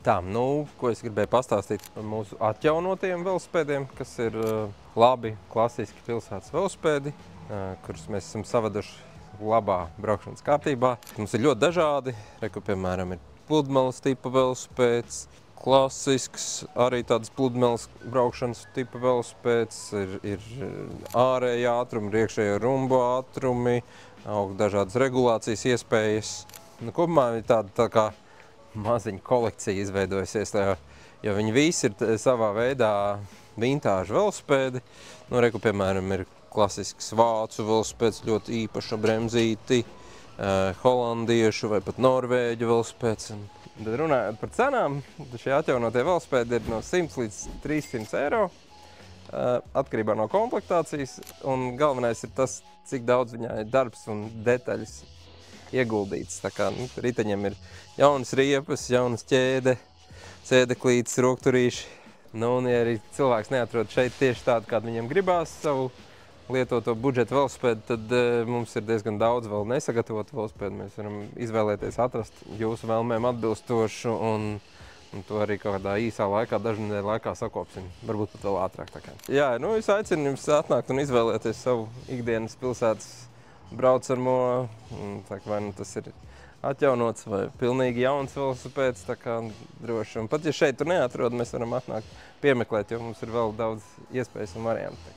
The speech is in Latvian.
Tā, nu, ko es gribēju pastāstīt par mūsu atjaunotajiem velospēdiem, kas ir labi, klasiski pilsētas velospēdi, kurus mēs esam savaduši labā braukšanas kārtībā. Mums ir ļoti dažādi, piemēram, ir pludmales tipa velospēds, klasisks, arī tādas pludmales braukšanas tipa velospēds, ir ārēji ātrumi, iekšējo rumbu ātrumi, dažādas regulācijas iespējas. Nu, kopumā ir tā kā maziņa kolekcija izveidojusies, jo viņi visi ir savā veidā vintāžu velospēdi. Nu, piemēram, ir klasisks vācu velospēds, ļoti īpaša bremzīti, holandiešu vai pat norvēģu velospēds. Tad runājot par cenām, šie atjaunotie velospēdi ir no 100 līdz 300 eiro, atkarībā no komplektācijas, un galvenais ir tas, cik daudz viņā ir darbs un detaļas ieguldīts. Tā kā riteņiem ir jaunas riepas, jaunas ķēde, sēdeklītes, rokturīši. Nu, un ja arī cilvēks neatrod šeit tieši tādu, kādu viņiem gribās savu lietoto budžeta velospēdu, tad mums ir diezgan daudz vēl nesagatavotu velospēdu. Mēs varam izvēlēties atrast jūsu vēlmēm atbilstošu un to arī kādā īsā laikā, dažu nedēļu laikā sakopsim. Varbūt pat vēl ātrāk. Jā, nu, es aicinu jums atnākt un izvēlēties savu ikdienas pilsētas braucamo, vai nu tas ir atjaunots vai pilnīgi jauns velosipēds, tā kā droši. Un pat ja šeit tur neatrod, mēs varam atnākt piemeklēt, jo mums ir vēl daudz iespējas un variantu.